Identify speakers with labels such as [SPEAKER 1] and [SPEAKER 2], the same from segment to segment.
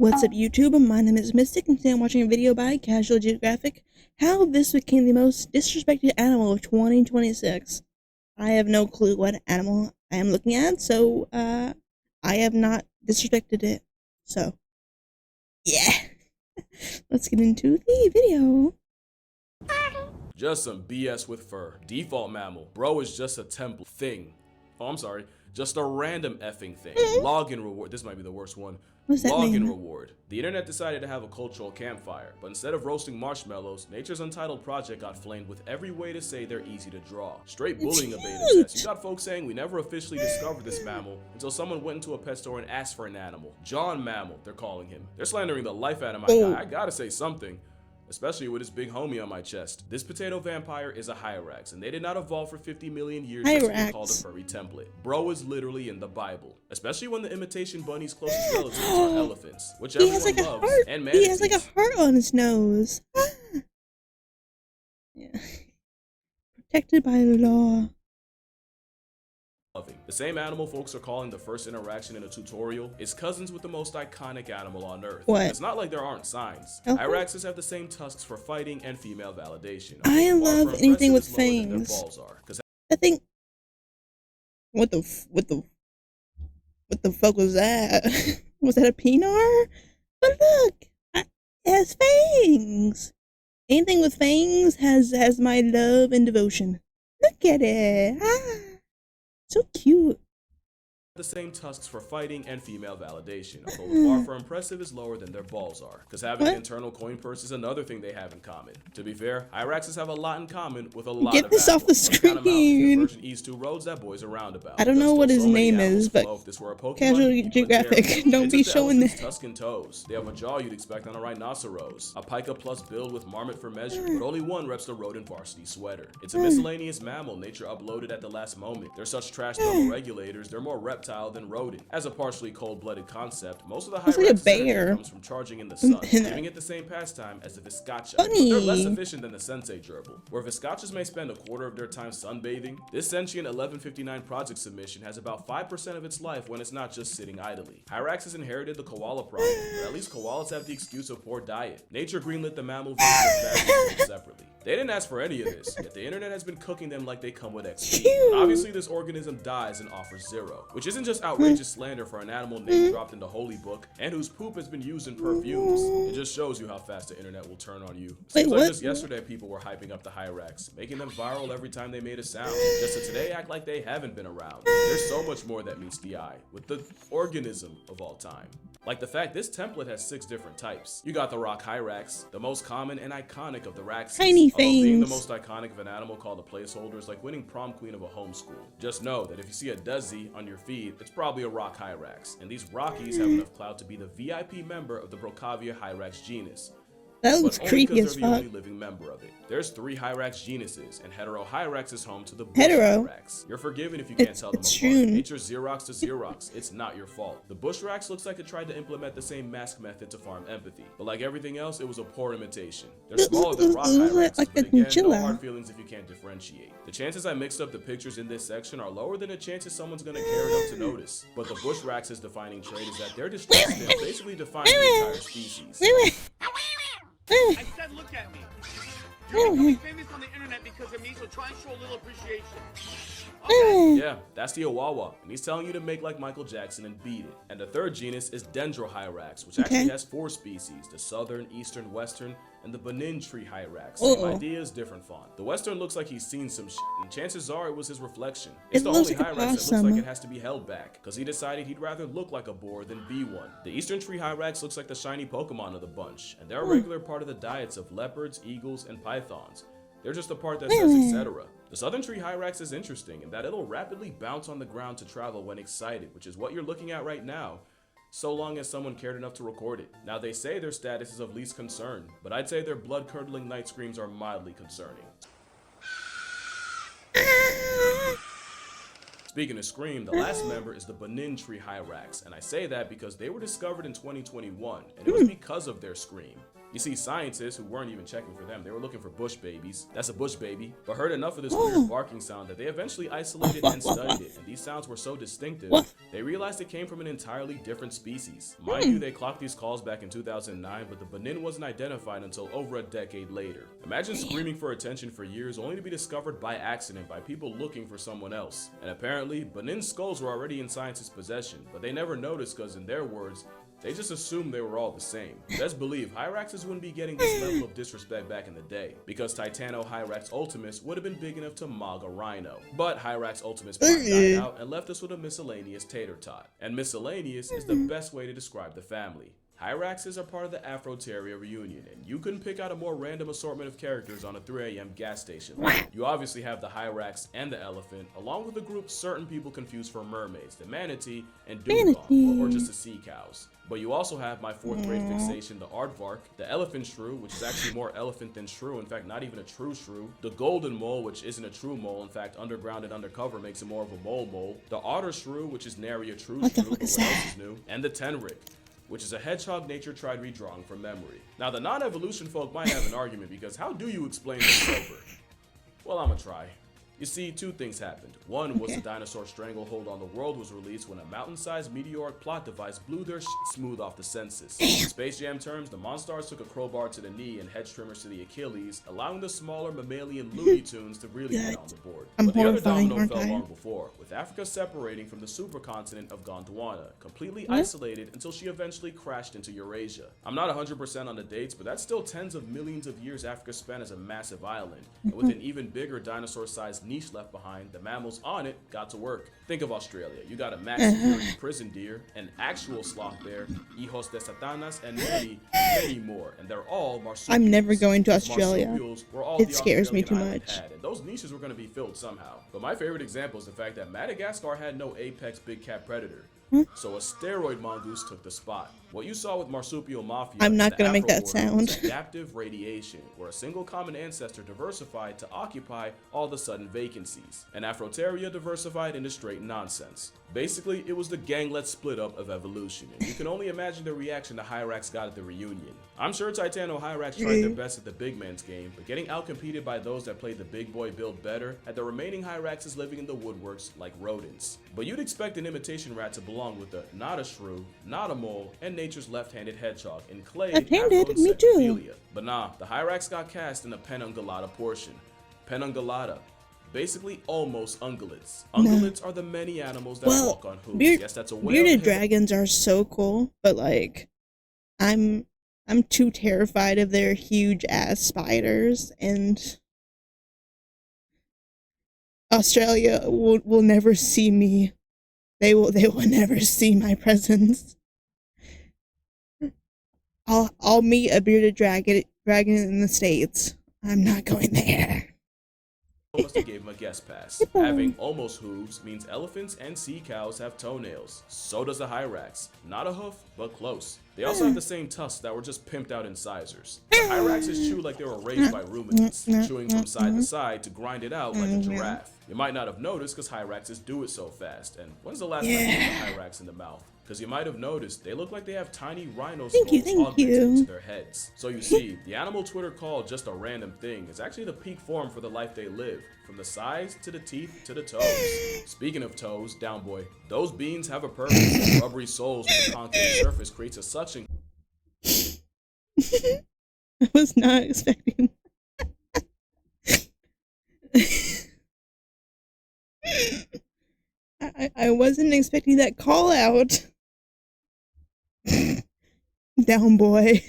[SPEAKER 1] What's up YouTube? My name is Mistic and today I'm watching a video by Geographic, how this became the most disrespected animal of 2026. I have no clue what animal I am looking at, so I have not disrespected it. So, yeah. Let's get into the video.
[SPEAKER 2] Just some BS with fur. Default mammal. Bro is just a template thing. Oh, I'm sorry. Just a random effing thing. Login reward. This might be the worst one.
[SPEAKER 1] What's that
[SPEAKER 2] Login
[SPEAKER 1] mean?
[SPEAKER 2] reward. The internet decided to have a cultural campfire, but instead of roasting marshmallows, Nature's Untitled Project got flamed with every way to say they're easy to draw. Straight bullying a beta test. You got folks saying we never officially discovered this mammal until someone went into a pet store and asked for an animal. John Mammal, they're calling him. They're slandering the life out of my guy. I gotta say something. Especially with his big homie on my chest. This potato vampire is a Hyrax, and they did not evolve for 50 million years just to be called a furry template. Bro is literally in the Bible, especially when the imitation bunny's closest relatives are elephants, which everyone loves, and manatees.
[SPEAKER 1] He has like a heart on his nose. Yeah. Protected by law.
[SPEAKER 2] The same animal folks are calling the first interaction in a tutorial is cousins with the most iconic animal on Earth.
[SPEAKER 1] What?
[SPEAKER 2] It's not like there aren't signs.
[SPEAKER 1] Okay.
[SPEAKER 2] Hyraxes have the same tusks for fighting and female validation.
[SPEAKER 1] I love anything with fangs. I think. What the fuck was that? Was that a penar? But look, it has fangs. Anything with fangs has my love and devotion. Look at it. Ah. So cute.
[SPEAKER 2] The same tusks for fighting and female validation, although the bar for impressive is lower than their balls are, because having an internal coin purse is another thing they have in common. To be fair, Hyraxes have a lot in common with a lot of
[SPEAKER 1] Get this off the screen.
[SPEAKER 2] Version East 2 roads, that boy's a roundabout.
[SPEAKER 1] I don't know what his name is, but Casual Geographic, don't be showing this.
[SPEAKER 2] Tusk and toes. They have a jaw you'd expect on a rhinoceros. A pica plus build with marmot for measure, but only one reps the rodent varsity sweater. It's a miscellaneous mammal nature uploaded at the last moment. They're such trash thermoregulators, they're more reptile than rodent. As a partially cold-blooded concept, most of the Hyraxes comes from charging in the sun, giving it the same pastime as the Viscacha. But they're less efficient than the Sensei gerbil. Where Viscachas may spend a quarter of their time sunbathing, this sentient 1159 project submission has about 5% of its life when it's not just sitting idly. Hyraxes inherited the koala problem, or at least koalas have the excuse of poor diet. Nature greenlit the mammal version separately. They didn't ask for any of this, yet the internet has been cooking them like they come with XP. But obviously this organism dies and offers zero, which isn't just outrageous slander for an animal name dropped in the holy book and whose poop has been used in perfumes. It just shows you how fast the internet will turn on you. Seems like just yesterday people were hyping up the Hyrax, making them viral every time they made a sound, just to today act like they haven't been around. There's so much more that meets the eye with the organism of all time. Like the fact this template has 6 different types. You got the rock Hyrax, the most common and iconic of the Raxes.
[SPEAKER 1] Tiny things.
[SPEAKER 2] Being the most iconic of an animal called a placeholder is like winning prom queen of a homeschool. Just know that if you see a Duzzy on your feed, it's probably a rock Hyrax. And these Rockies have enough clout to be the VIP member of the Brocavia Hyrax genus.
[SPEAKER 1] That looks creepy as fuck.
[SPEAKER 2] They're the only living member of it. There's 3 Hyrax genuses, and hetero Hyrax is home to the bush Hyrax. You're forgiven if you can't tell them apart. Nature's Xerox to Xerox. It's not your fault. The bush Rax looks like it tried to implement the same mask method to farm empathy, but like everything else, it was a poor imitation. They're smaller than rock Hyraxes, but again, no hard feelings if you can't differentiate. The chances I mixed up the pictures in this section are lower than the chances someone's gonna care enough to notice. But the bush Rax's defining trait is that their destruction basically defines the entire species.
[SPEAKER 3] I said look at me. You're becoming famous on the internet because of me, so try and show a little appreciation. Okay.
[SPEAKER 2] Yeah, that's the Awawa, and he's telling you to make like Michael Jackson and beat it. And the third genus is Dendrohyrax, which actually has 4 species, the southern, eastern, western, and the Benin tree Hyrax. Same idea is different font. The western looks like he's seen some shit, and chances are it was his reflection. It's the only Hyrax that looks like it has to be held back, because he decided he'd rather look like a boar than be one. The eastern tree Hyrax looks like the shiny Pokemon of the bunch, and they're a regular part of the diets of leopards, eagles, and pythons. They're just the part that says etc. The southern tree Hyrax is interesting in that it'll rapidly bounce on the ground to travel when excited, which is what you're looking at right now, so long as someone cared enough to record it. Now they say their status is of least concern, but I'd say their blood-curdling night screams are mildly concerning. Speaking of scream, the last member is the Benin tree Hyrax, and I say that because they were discovered in 2021, and it was because of their scream. You see, scientists who weren't even checking for them, they were looking for bush babies. That's a bush baby. But heard enough of this weird barking sound that they eventually isolated and studied it. And these sounds were so distinctive, they realized it came from an entirely different species. Mind you, they clocked these calls back in 2009, but the Benin wasn't identified until over a decade later. Imagine screaming for attention for years only to be discovered by accident by people looking for someone else. And apparently, Benin skulls were already in scientists' possession, but they never noticed because, in their words, they just assumed they were all the same. Best believe Hyraxes wouldn't be getting this level of disrespect back in the day, because Titano-Hyrax Ultimus would have been big enough to mog a rhino. But Hyrax Ultimus died out and left us with a miscellaneous tater tot. And miscellaneous is the best way to describe the family. Hyraxes are part of the Afroteria reunion, and you couldn't pick out a more random assortment of characters on a 3 a.m. gas station. You obviously have the Hyrax and the elephant, along with a group certain people confuse for mermaids, the manatee and dugong, or just the sea cows. But you also have my 4th grade fixation, the aardvark, the elephant shrew, which is actually more elephant than shrew, in fact not even a true shrew, the golden mole, which isn't a true mole, in fact underground and undercover makes it more of a mole, the otter shrew, which is nary a true shrew, but what else is new, and the tenric, which is a hedgehog nature tried redrawing from memory. Now the non-evolution folk might have an argument, because how do you explain this sober? Well, I'ma try. You see, 2 things happened. One was the dinosaur stranglehold on the world was released when a mountain-sized meteoric plot device blew their smooth off the census. In Space Jam terms, the Monstars took a crowbar to the knee and hedge trimmers to the Achilles, allowing the smaller mammalian Looney Tunes to really get on the board. But the other domino fell long before, with Africa separating from the supercontinent of Gondwana, completely isolated until she eventually crashed into Eurasia. I'm not 100% on the dates, but that's still tens of millions of years Africa spent as a massive island, and with an even bigger dinosaur-sized niche left behind, the mammals on it got to work. Think of Australia. You got a max security prison deer, an actual sloth bear, hijos de satanas, and many, many more. And they're all marsupials.
[SPEAKER 1] I'm never going to Australia.
[SPEAKER 2] It
[SPEAKER 1] scares me too much.
[SPEAKER 2] And those niches were going to be filled somehow. But my favorite example is the fact that Madagascar had no apex big cat predator. So a steroid mongoose took the spot. What you saw with marsupial mafia,
[SPEAKER 1] I'm not gonna make that sound.
[SPEAKER 2] was adaptive radiation, where a single common ancestor diversified to occupy all the sudden vacancies, and Afroteria diversified into straight nonsense. Basically, it was the ganglet split up of evolution, and you can only imagine the reaction the Hyrax got at the reunion. I'm sure Titano-Hyrax tried their best at the big man's game, but getting outcompeted by those that played the big boy build better had the remaining Hyraxes living in the woodworks like rodents. But you'd expect an imitation rat to belong with the not a shrew, not a mole, and nature's left-handed hedgehog in clade Afroencephalia. But nah, the Hyrax got cast in the Penungulata portion. Penungulata. Basically, almost ungulates. Ungulates are the many animals that walk on hooves. Yes, that's a whale.
[SPEAKER 1] Bearded dragons are so cool, but like, I'm too terrified of their huge ass spiders, and Australia will never see me. They will never see my presence. I'll meet a bearded dragon in the States. I'm not going there.
[SPEAKER 2] Must have gave him a guest pass. Having almost hooves means elephants and sea cows have toenails. So does the Hyrax. Not a hoof, but close. They also have the same tusks that were just pimped out incisors. The Hyraxes chew like they were raised by ruminants, chewing from side to side to grind it out like a giraffe. You might not have noticed because Hyraxes do it so fast. And when's the last time you put a Hyrax in the mouth? Because you might have noticed, they look like they have tiny rhino skulls augmented into their heads. So you see, the animal Twitter called just a random thing is actually the peak form for the life they live, from the size to the teeth to the toes. Speaking of toes, down boy, those beans have a purpose. Rubbery soles with a concave surface creates a suction.
[SPEAKER 1] I was not expecting I wasn't expecting that call out. Down boy.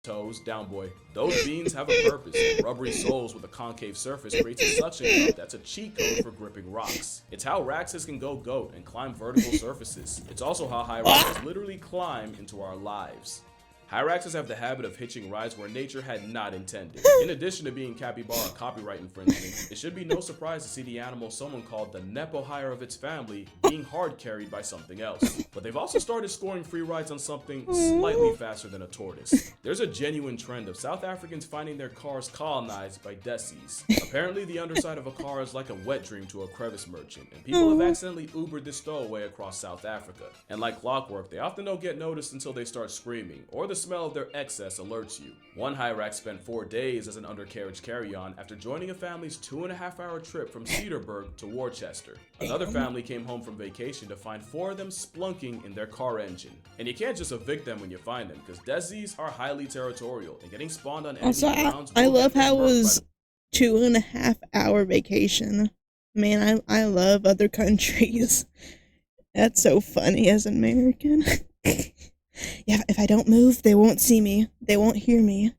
[SPEAKER 2] Toes, down boy. Those beans have a purpose. Rubbery soles with a concave surface creates a suction cup that's a cheat code for gripping rocks. It's how Raxes can go goat and climb vertical surfaces. It's also how Hyraxes literally climb into our lives. Hyraxes have the habit of hitching rides where nature had not intended. In addition to being capybara copyright infringement, it should be no surprise to see the animal someone called the Nepo hire of its family being hard carried by something else. But they've also started scoring free rides on something slightly faster than a tortoise. There's a genuine trend of South Africans finding their cars colonized by desis. Apparently the underside of a car is like a wet dream to a crevice merchant, and people have accidentally Ubered this stowaway across South Africa. And like clockwork, they often don't get noticed until they start screaming, or the smell of their excess alerts you. One hyrax spent 4 days as an undercarriage carry-on after joining a family's 2.5-hour trip from Cedarburg to Worcester. Another family came home from vacation to find 4 of them splunking in their car engine. And you can't just evict them when you find them, because Desi's are highly territorial, and getting spawned on enemy grounds
[SPEAKER 1] I
[SPEAKER 2] will
[SPEAKER 1] love
[SPEAKER 2] get
[SPEAKER 1] how it
[SPEAKER 2] burnt by
[SPEAKER 1] was 2.5-hour vacation. Man, I love other countries. That's so funny as an American. Yeah, if I don't move, they won't see me. They won't hear me.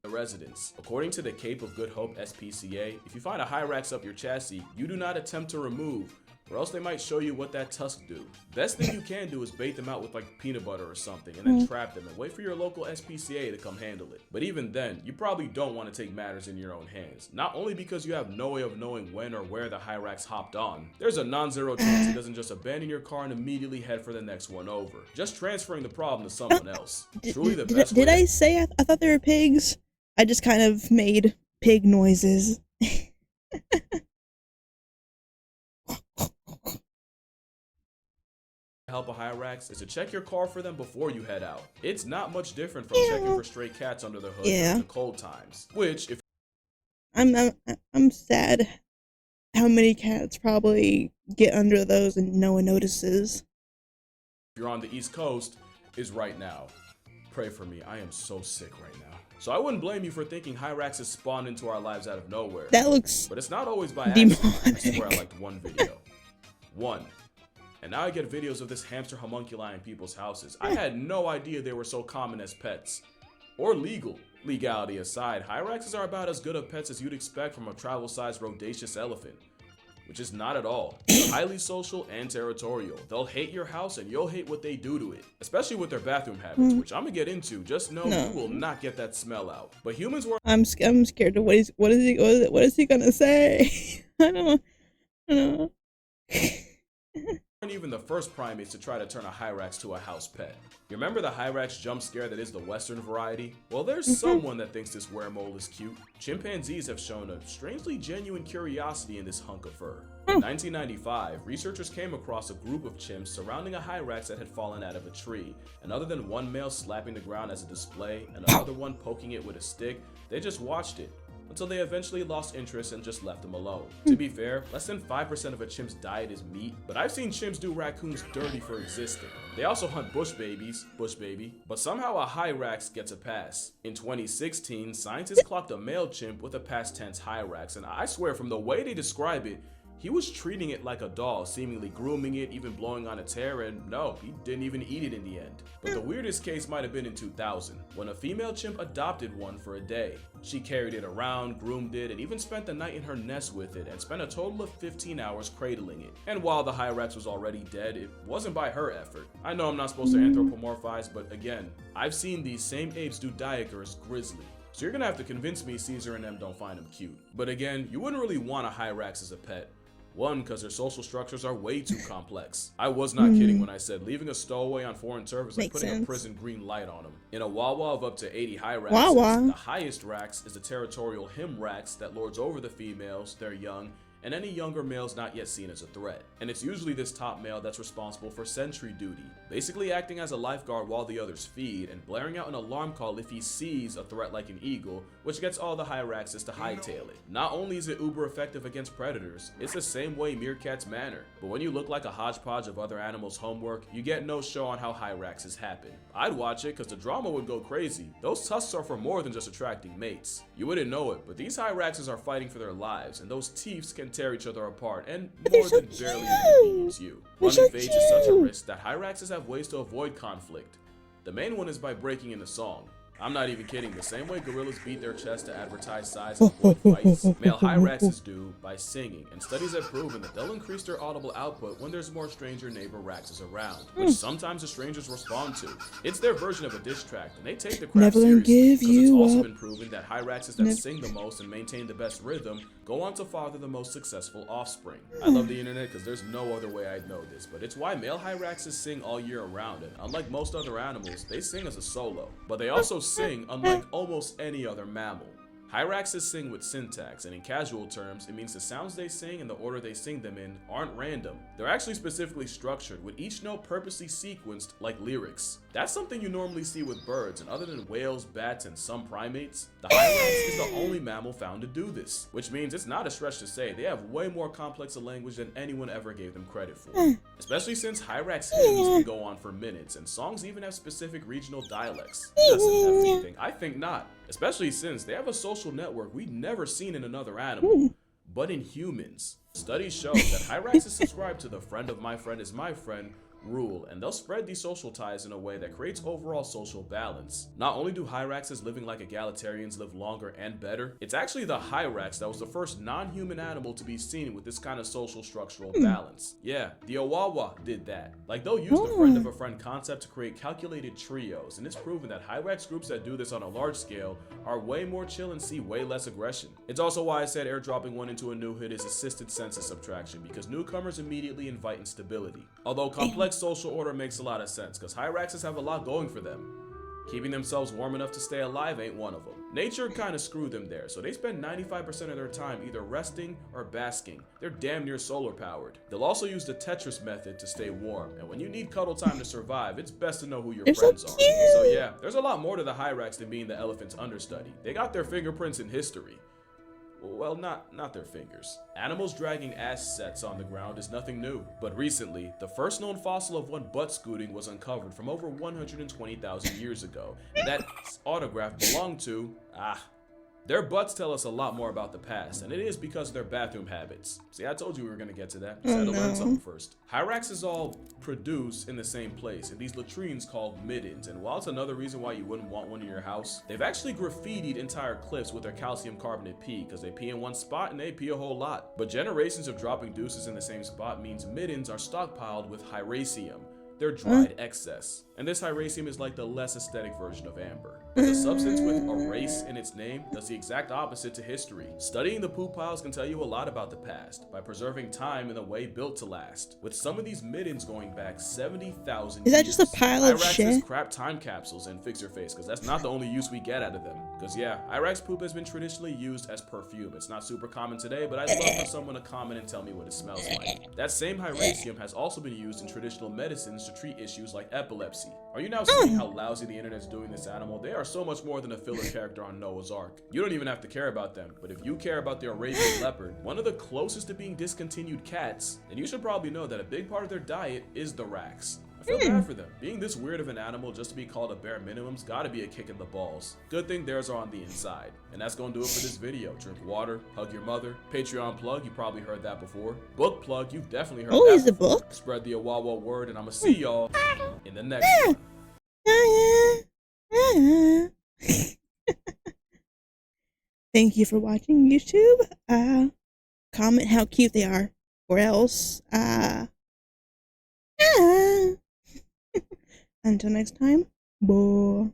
[SPEAKER 2] the residents. According to the Cape of Good Hope SPCA, if you find a hyrax up your chassis, you do not attempt to remove, or else they might show you what that tusk do. Best thing you can do is bait them out with like peanut butter or something and then trap them and wait for your local SPCA to come handle it. But even then, you probably don't want to take matters in your own hands. Not only because you have no way of knowing when or where the hyrax hopped on, there's a non-zero chance he doesn't just abandon your car and immediately head for the next one over, just transferring the problem to someone else. Truly the best
[SPEAKER 1] Did
[SPEAKER 2] way
[SPEAKER 1] I say I thought they were pigs? I just kind of made pig noises.
[SPEAKER 2] help a hyrax is to check your car for them before you head out. It's not much different from checking for stray cats under the hood during the cold times, which if
[SPEAKER 1] I'm sad how many cats probably get under those and no one notices.
[SPEAKER 2] you're on the East Coast is right now. Pray for me, I am so sick right now. So I wouldn't blame you for thinking hyraxes spawn into our lives out of nowhere.
[SPEAKER 1] That looks
[SPEAKER 2] But it's not always by accident.
[SPEAKER 1] demonic.
[SPEAKER 2] I swear I liked one video. And now I get videos of this hamster homunculi in people's houses. I had no idea they were so common as pets. Or legal. Legality aside, hyraxes are about as good of pets as you'd expect from a travel-sized rhodaceous elephant. Which is not at all. They're highly social and territorial. They'll hate your house and you'll hate what they do to it. Especially with their bathroom habits, which I'm gonna get into. Just know you will not get that smell out. But humans were
[SPEAKER 1] I'm scared of what is he gonna say? I don't know.
[SPEAKER 2] weren't even the first primates to try to turn a hyrax to a house pet. You remember the hyrax jump scare that is the Western variety? Well, there's someone that thinks this weremole is cute. Chimpanzees have shown a strangely genuine curiosity in this hunk of fur. In 1995, researchers came across a group of chimps surrounding a hyrax that had fallen out of a tree, and other than one male slapping the ground as a display and another one poking it with a stick, they just watched it. Until they eventually lost interest and just left them alone. To be fair, less than 5% of a chimp's diet is meat, but I've seen chimps do raccoons dirty for existing. They also hunt bush baby, but somehow a hyrax gets a pass. In 2016, scientists clocked a male chimp with a past tense hyrax, and I swear from the way they describe it, he was treating it like a doll, seemingly grooming it, even blowing on its hair, and no, he didn't even eat it in the end. But the weirdest case might have been in 2000, when a female chimp adopted one for a day. She carried it around, groomed it, and even spent the night in her nest with it, and spent a total of 15 hours cradling it. And while the hyrax was already dead, it wasn't by her effort. I know I'm not supposed to anthropomorphize, but again, I've seen these same apes do Diaker's grizzly. So you're gonna have to convince me Caesar and them don't find him cute. But again, you wouldn't really want a hyrax as a pet. One, because their social structures are way too complex. I was not kidding when I said leaving a stowaway on foreign turf is like putting a prison green light on them. In a Wawa of up to 80 hyraxes, the highest rax is the territorial himrax that lords over the females, their young, and any younger males not yet seen as a threat. And it's usually this top male that's responsible for sentry duty, basically acting as a lifeguard while the others feed, and blaring out an alarm call if he sees a threat like an eagle, which gets all the hyraxes to hightail it. Not only is it uber effective against predators, it's the same way meerkats manner. But when you look like a hodgepodge of other animals' homework, you get no show on how hyraxes happen. I'd watch it because the drama would go crazy. Those tusks are for more than just attracting mates. You wouldn't know it, but these hyraxes are fighting for their lives, and those teeths can tear each other apart, and more than barely inconvenience you. Running phage is such a risk that hyraxes have ways to avoid conflict. The main one is by breaking into song. I'm not even kidding, the same way gorillas beat their chest to advertise size and avoid fights, male hyraxes do by singing, and studies have proven that they'll increase their audible output when there's more stranger neighbor raxes around, which sometimes the strangers respond to. It's their version of a diss track, and they take the crap seriously, because it's also been proven that hyraxes that sing the most and maintain the best rhythm go on to father the most successful offspring. I love the internet because there's no other way I'd know this, but it's why male hyraxes sing all year around, and unlike most other animals, they sing as a solo, but they also sing unlike almost any other mammal. Hyraxes sing with syntax, and in casual terms, it means the sounds they sing and the order they sing them in aren't random. They're actually specifically structured, with each note purposely sequenced like lyrics. That's something you normally see with birds, and other than whales, bats, and some primates, the Hyrax is the only mammal found to do this, which means it's not a stretch to say they have way more complex a language than anyone ever gave them credit for. Especially since Hyrax hymns can go on for minutes, and songs even have specific regional dialects. Doesn't everything? I think not. Especially since they have a social network we've never seen in another animal, but in humans. Studies show that Hyraxes subscribe to the friend of my friend is my friend rule, and they'll spread these social ties in a way that creates overall social balance. Not only do Hyraxes living like egalitarians live longer and better, it's actually the Hyrax that was the first non-human animal to be seen with this kind of social structural balance. Yeah, the Awawa did that. Like, they'll use the friend of a friend concept to create calculated trios, and it's proven that Hyrax groups that do this on a large scale are way more chill and see way less aggression. It's also why I said airdropping one into a new hood is assisted census subtraction, because newcomers immediately invite instability. Although complex social order makes a lot of sense, because Hyraxes have a lot going for them. Keeping themselves warm enough to stay alive ain't one of them. Nature kind of screwed them there, so they spend 95% of their time either resting or basking. They're damn near solar powered. They'll also use the Tetris method to stay warm, and when you need cuddle time to survive, it's best to know who your friends are. So yeah, there's a lot more to the Hyrax than being the elephant's understudy. They got their fingerprints in history. Well, not their fingers. Animals dragging ass sets on the ground is nothing new, but recently, the first known fossil of one butt scooting was uncovered from over 120,000 years ago, and that autograph belonged to, their butts tell us a lot more about the past, and it is because of their bathroom habits. See, I told you we were going to get to that. Just had to learn something first. Hyraxes all produce in the same place, in these latrines called middens, and while it's another reason why you wouldn't want one in your house, they've actually graffitied entire cliffs with their calcium carbonate pee, because they pee in one spot and they pee a whole lot. But generations of dropping deuces in the same spot means middens are stockpiled with hyracium, their dried excess. And this hyracium is like the less aesthetic version of amber. But the substance with erase in its name does the exact opposite to history. Studying the poop piles can tell you a lot about the past by preserving time in a way built to last. With some of these middens going back 70,000 years.
[SPEAKER 1] Is that just a pile of shit?
[SPEAKER 2] Crap time capsules and fix your face, because that's not the only use we get out of them. Because yeah, Hyrax poop has been traditionally used as perfume. It's not super common today, but I'd love for someone to comment and tell me what it smells like. That same hyracium has also been used in traditional medicines to treat issues like epilepsy. Are you now seeing how lousy the internet's doing this animal? They are so much more than a filler character on Noah's Ark. You don't even have to care about them, but if you care about the Arabian leopard, one of the closest to being discontinued cats, then you should probably know that a big part of their diet is the rax. I feel bad for them. Being this weird of an animal just to be called a bare minimum's gotta be a kick in the balls. Good thing theirs are on the inside. And that's gonna do it for this video. Drink water, hug your mother. Patreon plug, you probably heard that before. Book plug, you've definitely heard that
[SPEAKER 1] is a
[SPEAKER 2] before.
[SPEAKER 1] book?
[SPEAKER 2] Spread the Awawa word, and I'ma see y'all in the next one.
[SPEAKER 1] Thank you for watching, YouTube. Comment how cute they are, or else, until next time, bye.